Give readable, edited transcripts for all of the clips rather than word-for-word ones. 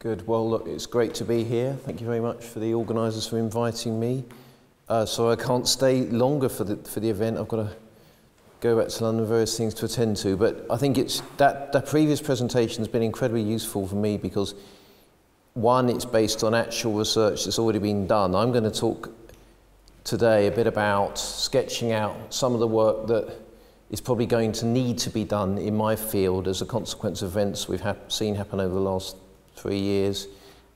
Good. Well, look, it's great to be here. Thank you very much for the organisers for inviting me. So I can't stay longer for the event. I've got to go back to London, various things to attend to. But I think it's that previous presentation has been incredibly useful for me because, one, it's based on actual research that's already been done. I'm going to talk today a bit about sketching out some of the work that is probably going to need to be done in my field as a consequence of events we've seen happen over the last 3 years,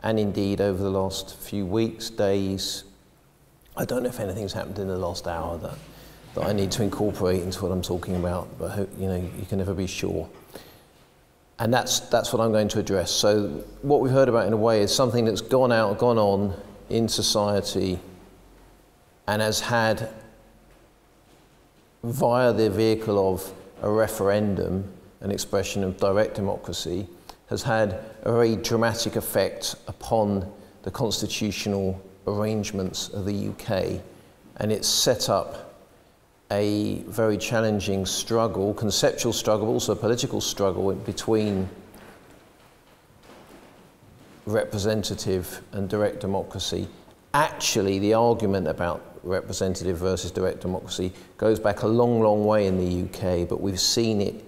and indeed over the last few weeks, days. I don't know if anything's happened in the last hour that I need to incorporate into what I'm talking about, but you know, you can never be sure. And that's what I'm going to address. So what we've heard about in a way is something that's gone on in society and has had, via the vehicle of a referendum, an expression of direct democracy, has had a very dramatic effect upon the constitutional arrangements of the UK, and it's set up a very challenging struggle, conceptual struggle, also a political struggle between representative and direct democracy. Actually, the argument about representative versus direct democracy goes back a long, long way in the UK, but we've seen it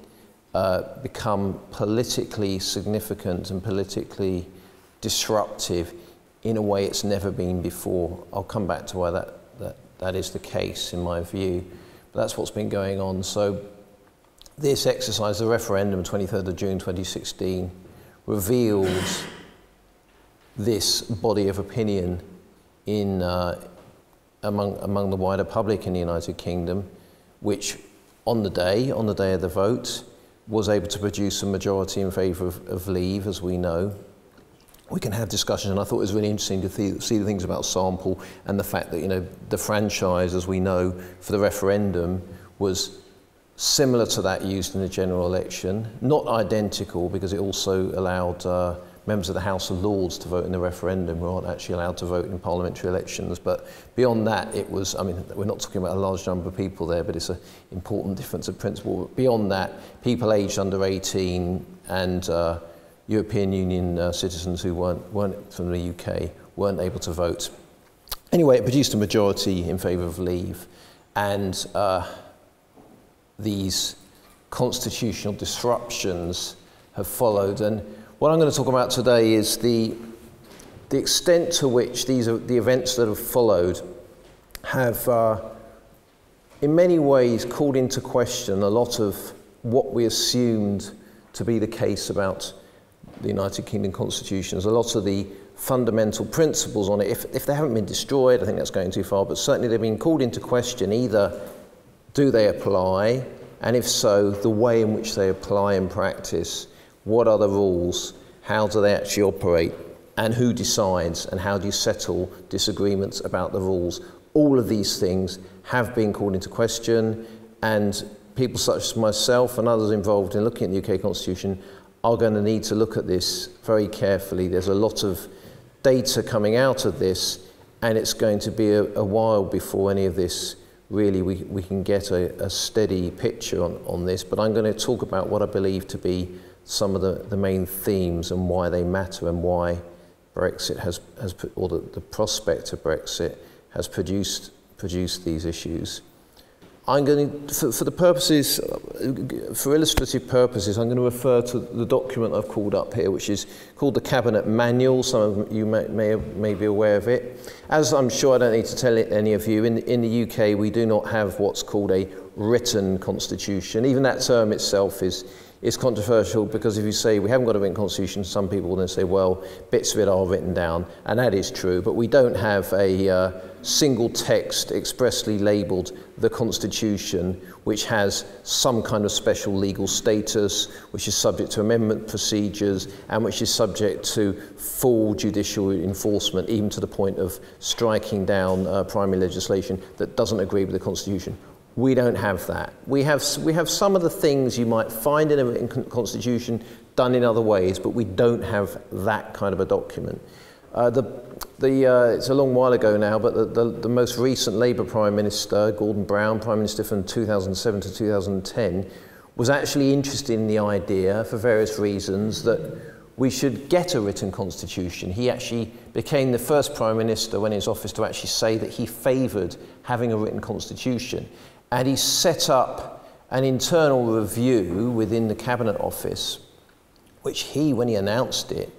become politically significant and politically disruptive in a way it's never been before. I'll come back to why that is the case in my view, but that's what's been going on. So this exercise, the referendum, 23rd of June 2016, reveals this body of opinion in among the wider public in the United Kingdom, which on the day of the vote was able to produce a majority in favour of leave, as we know. We can have discussions, and I thought it was really interesting to see the things about sample and the fact that, you know, the franchise, as we know, for the referendum was similar to that used in the general election, not identical, because it also allowed members of the House of Lords to vote in the referendum, who aren't actually allowed to vote in parliamentary elections. But beyond that, it was, I mean, we're not talking about a large number of people there, but it's an important difference of principle. But beyond that, people aged under 18 and European Union citizens who weren't from the UK weren't able to vote. Anyway, it produced a majority in favour of leave, and these constitutional disruptions have followed. And what I'm going to talk about today is the extent to which the events that have followed have, in many ways, called into question a lot of what we assumed to be the case about the United Kingdom constitutions, a lot of the fundamental principles on it. If they haven't been destroyed, I think that's going too far, but certainly they've been called into question. Either do they apply, and if so, the way in which they apply in practice. What are the rules? How do they actually operate? And who decides? And how do you settle disagreements about the rules? All of these things have been called into question, and people such as myself and others involved in looking at the UK Constitution are going to need to look at this very carefully. There's a lot of data coming out of this, and it's going to be a while before any of this really we can get a steady picture on this. But I'm going to talk about what I believe to be some of the main themes and why they matter, and why Brexit has or the prospect of Brexit has produced these issues. I'm going to, for the purposes, for illustrative purposes, I'm going to refer to the document I've called up here, which is called the Cabinet Manual. Some of you may be aware of it. As I'm sure I don't need to tell any of you, in the UK we do not have what's called a written constitution. Even that term itself is controversial, because if you say we haven't got a written constitution, some people will then say, well, bits of it are written down, and that is true, but we don't have a single text expressly labelled the Constitution, which has some kind of special legal status, which is subject to amendment procedures, and which is subject to full judicial enforcement, even to the point of striking down primary legislation that doesn't agree with the Constitution. We don't have that. We have some of the things you might find in a written constitution done in other ways, but we don't have that kind of a document. It's a long while ago now, but the most recent Labour Prime Minister, Gordon Brown, Prime Minister from 2007 to 2010, was actually interested in the idea, for various reasons, that we should get a written constitution. He actually became the first Prime Minister when in his office to actually say that he favoured having a written constitution. And he set up an internal review within the Cabinet Office, which he, when he announced it,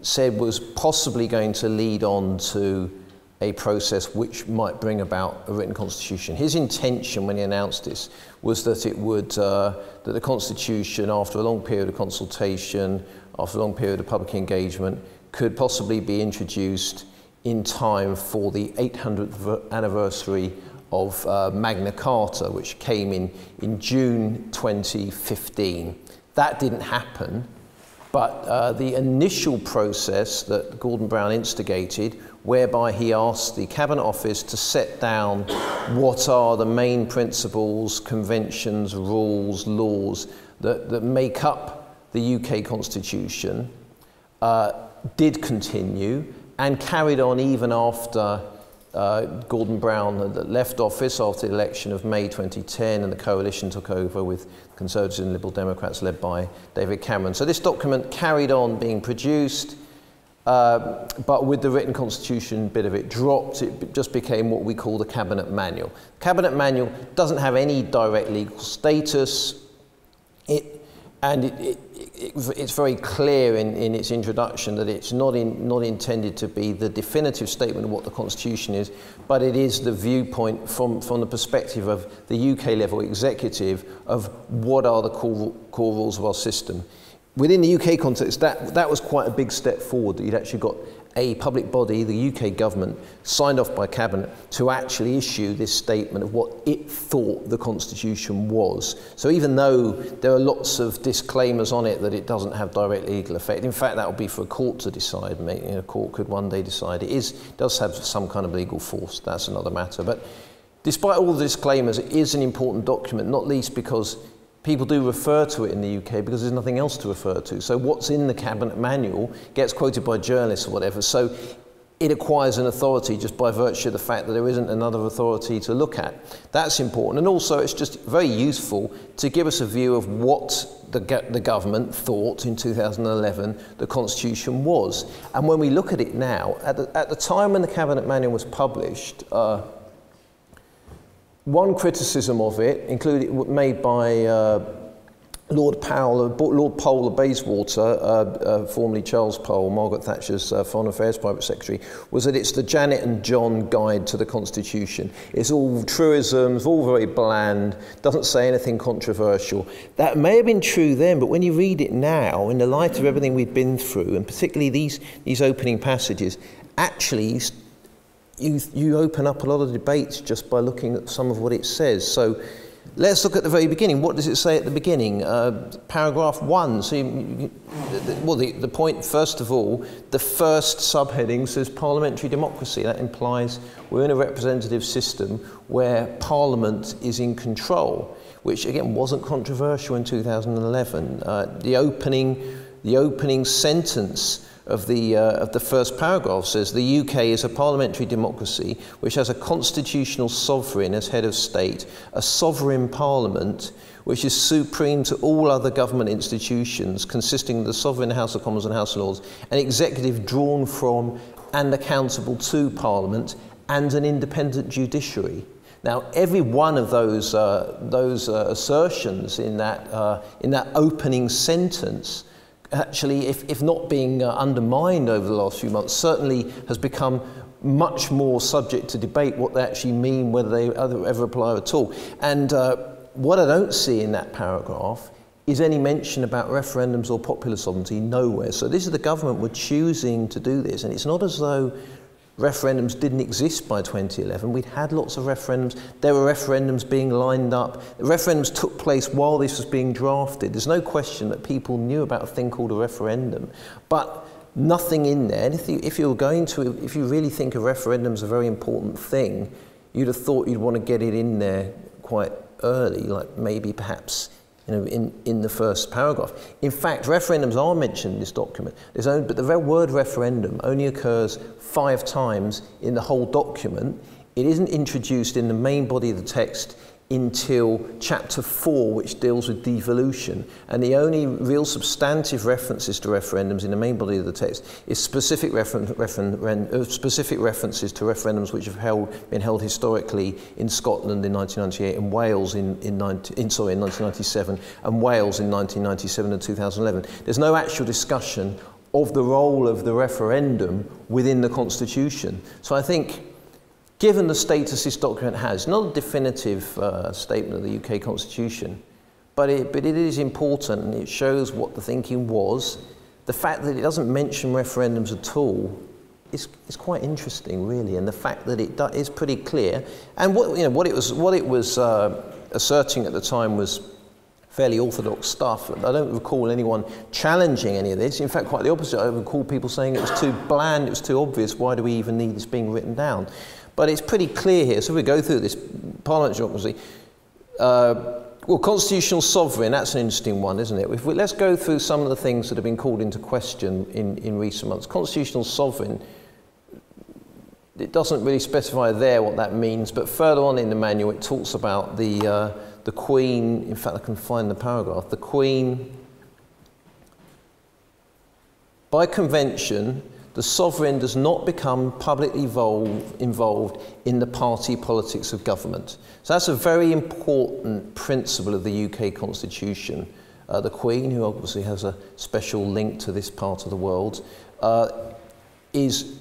said was possibly going to lead on to a process which might bring about a written constitution. His intention when he announced this was that it would, that the constitution, after a long period of consultation, after a long period of public engagement, could possibly be introduced in time for the 800th anniversary of Magna Carta, which came in June 2015. That didn't happen, but the initial process that Gordon Brown instigated, whereby he asked the Cabinet Office to set down what are the main principles, conventions, rules, laws that make up the UK Constitution, did continue and carried on even after Gordon Brown left office after the election of May 2010 and the coalition took over with Conservatives and Liberal Democrats led by David Cameron. So this document carried on being produced, but with the written constitution bit of it dropped. It just became what we call the Cabinet Manual. The Cabinet Manual doesn't have any direct legal status. It's very clear in its introduction that it's not intended to be the definitive statement of what the Constitution is, but it is the viewpoint from the perspective of the UK level executive of what are the core rules of our system. Within the UK context, that was quite a big step forward, that you'd actually got a public body, the UK government, signed off by Cabinet to actually issue this statement of what it thought the Constitution was. So even though there are lots of disclaimers on it that it doesn't have direct legal effect, in fact that would be for a court to decide. A court could one day decide it does have some kind of legal force. That's another matter. But despite all the disclaimers, it is an important document, not least because people do refer to it in the UK because there's nothing else to refer to. So what's in the Cabinet Manual gets quoted by journalists or whatever. So it acquires an authority just by virtue of the fact that there isn't another authority to look at. That's important. And also it's just very useful to give us a view of what the government thought in 2011 the Constitution was. And when we look at it now, at the time when the Cabinet Manual was published, one criticism of it, made by Lord Pole of Bayswater, formerly Charles Pole, Margaret Thatcher's Foreign Affairs Private Secretary, was that it's the Janet and John guide to the Constitution. It's all truisms, all very bland, doesn't say anything controversial. That may have been true then, but when you read it now, in the light of everything we've been through, and particularly these opening passages, actually you open up a lot of debates just by looking at some of what it says. So let's look at the very beginning. What does it say at the beginning? Paragraph 1. So the point, first of all, the first subheading says parliamentary democracy. That implies we're in a representative system where Parliament is in control, which again wasn't controversial in 2011. The opening sentence of the first paragraph says the UK is a parliamentary democracy which has a constitutional sovereign as head of state, a sovereign parliament which is supreme to all other government institutions, consisting of the sovereign House of Commons and House of Lords, an executive drawn from and accountable to Parliament, and an independent judiciary. Now, every one of those assertions in that opening sentence, actually, if not being undermined over the last few months, certainly has become much more subject to debate what they actually mean, whether they ever apply at all. And what I don't see in that paragraph is any mention about referendums or popular sovereignty. Nowhere. So this is the government were choosing to do this, and it's not as though referendums didn't exist by 2011. We'd had lots of referendums. There were referendums being lined up. The referendums took place while this was being drafted. There's no question that people knew about a thing called a referendum, but nothing in there. And if you really think a referendum's a very important thing, you'd have thought you'd want to get it in there quite early, like maybe perhaps in the first paragraph. In fact, referendums are mentioned in this document. But the word referendum only occurs 5 times in the whole document. It isn't introduced in the main body of the text until chapter 4, which deals with devolution. And the only real substantive references to referendums in the main body of the text is specific references to referendums which have been held historically in Scotland in 1998 and Wales in 1997 and Wales in 1997 and 2011. There's no actual discussion of the role of the referendum within the Constitution. So I think, given the status this document has, not a definitive statement of the UK Constitution, but it is important, and it shows what the thinking was. The fact that it doesn't mention referendums at all is quite interesting, really, and the fact that it is pretty clear. And what it was asserting at the time was fairly orthodox stuff. I don't recall anyone challenging any of this. In fact, quite the opposite. I recall people saying it was too bland, it was too obvious. Why do we even need this being written down? But it's pretty clear here. So if we go through this parliamentary democracy, well, constitutional sovereign, that's an interesting one, isn't it? Let's go through some of the things that have been called into question in recent months. Constitutional sovereign, it doesn't really specify there what that means, but further on in the manual it talks about the Queen. In fact, I can find the paragraph. The Queen, by convention, the sovereign does not become publicly involved in the party politics of government. So that's a very important principle of the UK Constitution. The Queen, who obviously has a special link to this part of the world, is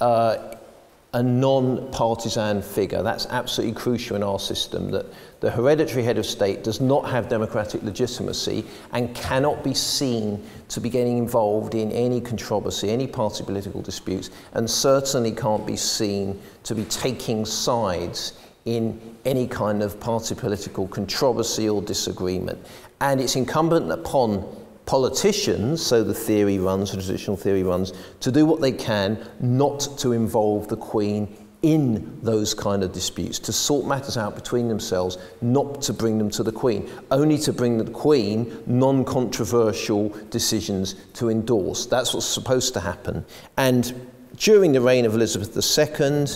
a non-partisan figure. That's absolutely crucial in our system, that the hereditary head of state does not have democratic legitimacy and cannot be seen to be getting involved in any controversy, any party political disputes, and certainly can't be seen to be taking sides in any kind of party political controversy or disagreement. And it's incumbent upon politicians, so the theory runs, the traditional theory runs, to do what they can not to involve the Queen in those kind of disputes, to sort matters out between themselves, not to bring them to the Queen, only to bring the Queen non-controversial decisions to endorse. That's what's supposed to happen. And during the reign of Elizabeth II,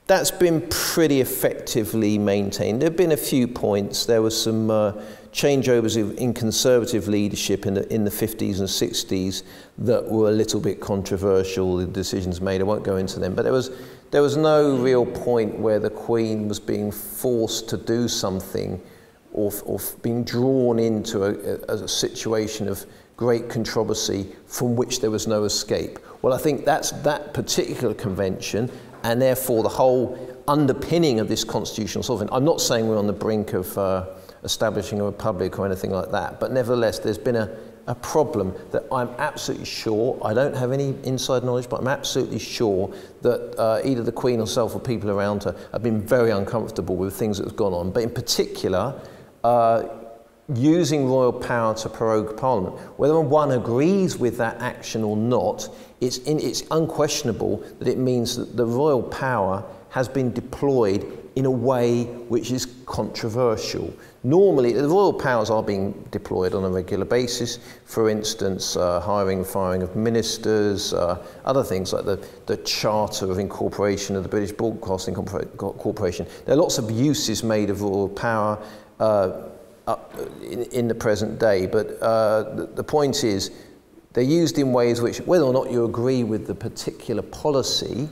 that's been pretty effectively maintained. There have been a few points. There was some changeovers in conservative leadership in the 50s and 60s that were a little bit controversial, the decisions made. I won't go into them, but there was no real point where the Queen was being forced to do something or being drawn into a situation of great controversy from which there was no escape. Well, I think that's that particular convention, and therefore the whole underpinning of this constitutional sovereign. I'm not saying we're on the brink of establishing a republic or anything like that, but nevertheless there's been a problem that I'm absolutely sure, I don't have any inside knowledge, but I'm absolutely sure that either the Queen herself or people around her have been very uncomfortable with things that have gone on, but in particular using royal power to prorogue Parliament. Whether one agrees with that action or not, it's unquestionable that it means that the royal power has been deployed in a way which is controversial. Normally, the royal powers are being deployed on a regular basis. For instance, hiring and firing of ministers, other things like the Charter of Incorporation of the British Broadcasting Corporation. There are lots of uses made of royal power in the present day, but the point is, they're used in ways which, whether or not you agree with the particular policy,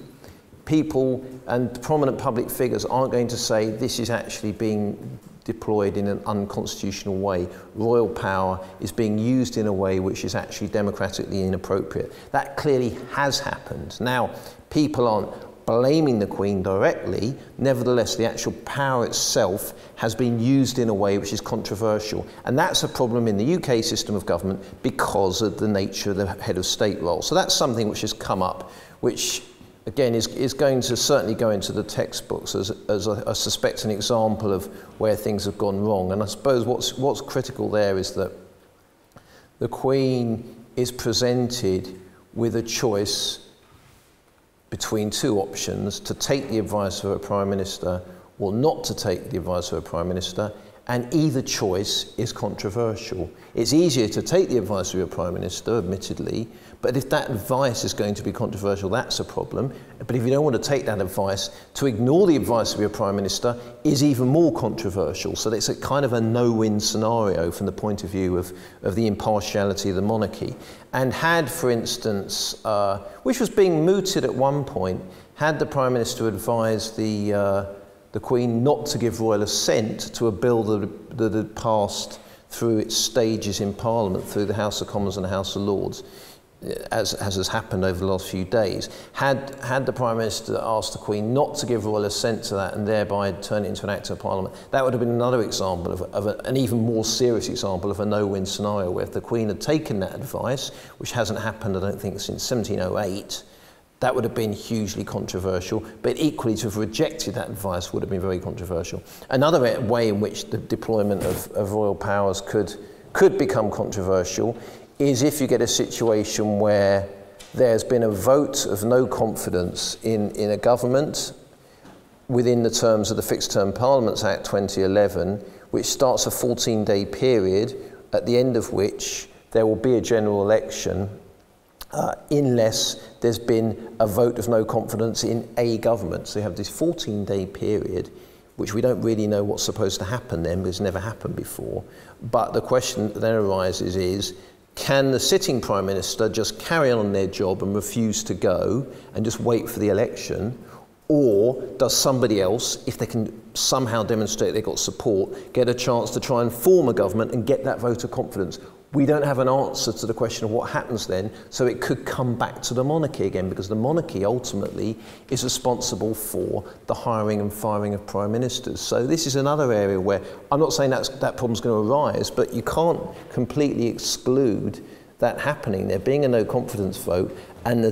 people and prominent public figures aren't going to say this is actually being deployed in an unconstitutional way. Royal power is being used in a way which is actually democratically inappropriate. That clearly has happened. Now, people aren't blaming the Queen directly, nevertheless the actual power itself has been used in a way which is controversial. And that's a problem in the UK system of government because of the nature of the head of state role. So that's something which has come up, which again is going to certainly go into the textbooks as I suspect an example of where things have gone wrong. And I suppose what's critical there is that the Queen is presented with a choice between two options: to take the advice of a Prime Minister or not to take the advice of a Prime Minister. and either choice is controversial. It's easier to take the advice of your Prime Minister, admittedly, but if that advice is going to be controversial, that's a problem. But if you don't want to take that advice, to ignore the advice of your Prime Minister is even more controversial. So it's a kind of a no-win scenario from the point of view of the impartiality of the monarchy. And had, for instance, which was being mooted at one point, had the Prime Minister advised the Queen not to give royal assent to a bill that had passed through its stages in Parliament, through the House of Commons and the House of Lords, as has happened over the last few days, had the Prime Minister asked the Queen not to give royal assent to that and thereby turn it into an act of Parliament, that would have been another example of an even more serious example of a no-win scenario, where if the Queen had taken that advice, which hasn't happened, I don't think, since 1708, that would have been hugely controversial, but equally to have rejected that advice would have been very controversial. Another way in which the deployment of royal powers could become controversial is if you get a situation where there's been a vote of no confidence in a government within the terms of the Fixed Term Parliaments Act 2011, which starts a 14-day period at the end of which there will be a general election unless there's been a vote of no confidence in a government. So you have this 14-day period, which we don't really know what's supposed to happen then, because it's never happened before. But the question that then arises is, can the sitting Prime Minister just carry on their job and refuse to go and just wait for the election? Or does somebody else, if they can somehow demonstrate they've got support, get a chance to try and form a government and get that vote of confidence? We don't have an answer to the question of what happens then, so it could come back to the monarchy again, because the monarchy ultimately is responsible for the hiring and firing of prime ministers. So this is another area where, I'm not saying that problem's going to arise, but you can't completely exclude that happening, there being a no confidence vote, and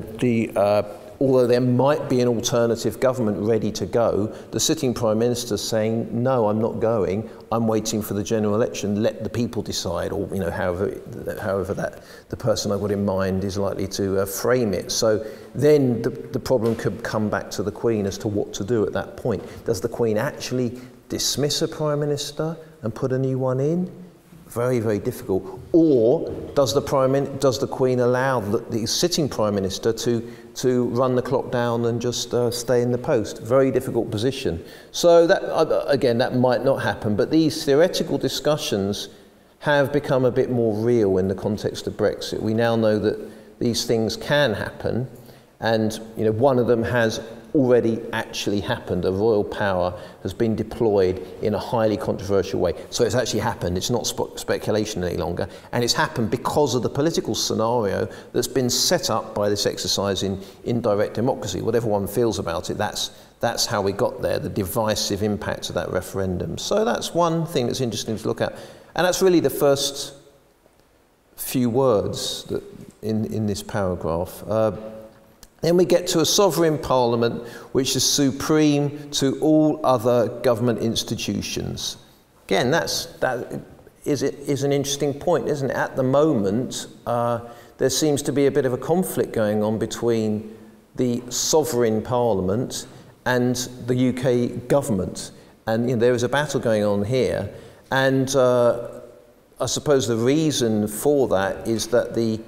although there might be an alternative government ready to go, the sitting Prime Minister saying, no, I'm not going, I'm waiting for the general election, let the people decide, or however that the person I've got in mind is likely to frame it. So then the problem could come back to the Queen as to what to do at that point. Does the Queen actually dismiss a Prime Minister and put a new one in? Very, very difficult. Or does the Queen allow the sitting Prime Minister to run the clock down and just stay in the post? Very difficult position. So that, again, that might not happen, but these theoretical discussions have become a bit more real in the context of Brexit. We now know that these things can happen, and one of them has already actually happened. A royal power has been deployed in a highly controversial way. So it's actually happened. It's not speculation any longer. And it's happened because of the political scenario that's been set up by this exercise in indirect democracy. Whatever one feels about it, that's how we got there, the divisive impact of that referendum. So that's one thing that's interesting to look at. And that's really the first few words that in this paragraph. Then we get to a sovereign parliament which is supreme to all other government institutions. Again, that is an interesting point, isn't it? At the moment, there seems to be a bit of a conflict going on between the sovereign parliament and the UK government. And there is a battle going on here. And I suppose the reason for that is that the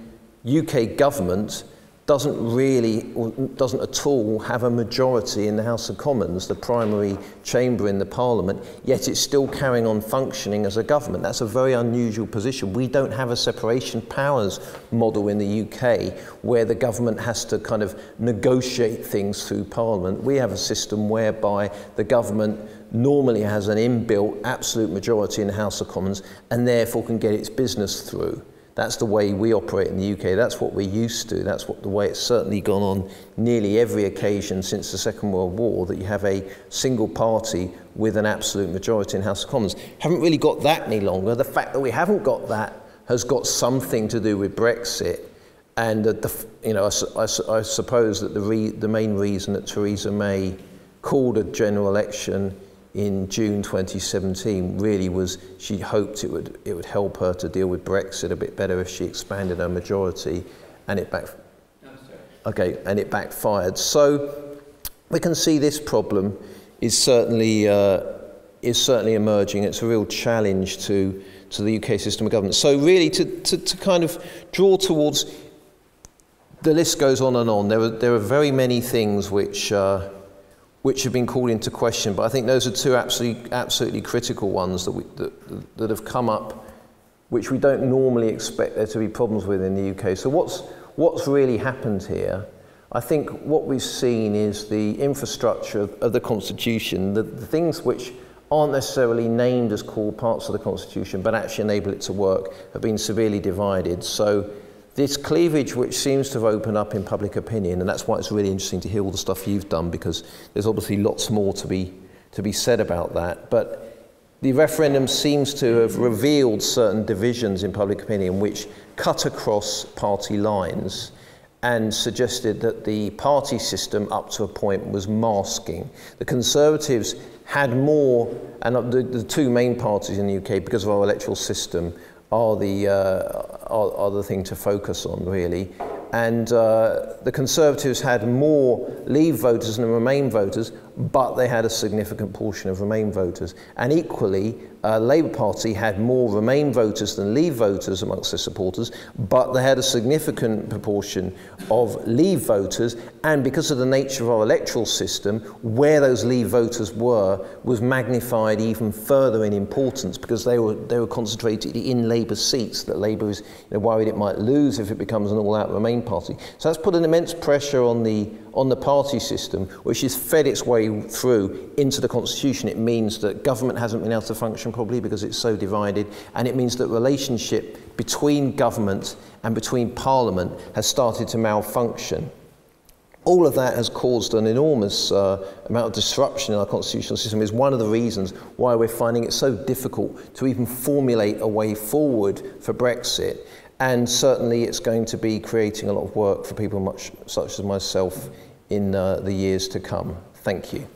UK government doesn't at all have a majority in the House of Commons, the primary chamber in the Parliament, yet it's still carrying on functioning as a government. That's a very unusual position. We don't have a separation of powers model in the UK where the government has to kind of negotiate things through Parliament. We have a system whereby the government normally has an inbuilt absolute majority in the House of Commons and therefore can get its business through. That's the way we operate in the UK. That's what we're used to. That's the way it's certainly gone on nearly every occasion since the Second World War, that you have a single party with an absolute majority in the House of Commons. Haven't really got that any longer. The fact that we haven't got that has got something to do with Brexit. And I suppose that the main reason that Theresa May called a general election in June 2017 really was she hoped it would help her to deal with Brexit a bit better if she expanded her majority, and it backfired. So we can see this problem is certainly is certainly emerging. It's a real challenge to the UK system of government. So really to kind of draw towards, the list goes on and on. There are very many things which have been called into question, but I think those are two absolutely critical ones that have come up, which we don't normally expect there to be problems with in the UK. So what's really happened here? I think what we've seen is the infrastructure of the Constitution, the things which aren't necessarily named as core parts of the Constitution, but actually enable it to work, have been severely divided. So this cleavage which seems to have opened up in public opinion, and that's why it's really interesting to hear all the stuff you've done, because there's obviously lots more to be said about that. But the referendum seems to have revealed certain divisions in public opinion which cut across party lines and suggested that the party system up to a point was masking. The Conservatives had more, and the two main parties in the UK, because of our electoral system, are the thing to focus on, really. And the Conservatives had more Leave voters than Remain voters, but they had a significant portion of Remain voters. And equally, Labour Party had more Remain voters than Leave voters amongst their supporters, but they had a significant proportion of Leave voters. And because of the nature of our electoral system, where those Leave voters were was magnified even further in importance, because they were concentrated in Labour seats that Labour was worried it might lose if it becomes an all-out Remain party. So that's put an immense pressure on the party system, which has fed its way through into the Constitution. It means that government hasn't been able to function properly because it's so divided, and it means that relationship between government and between Parliament has started to malfunction. All of that has caused an enormous amount of disruption in our constitutional system. Is one of the reasons why we're finding it so difficult to even formulate a way forward for Brexit. And certainly it's going to be creating a lot of work for people such as myself in the years to come. Thank you.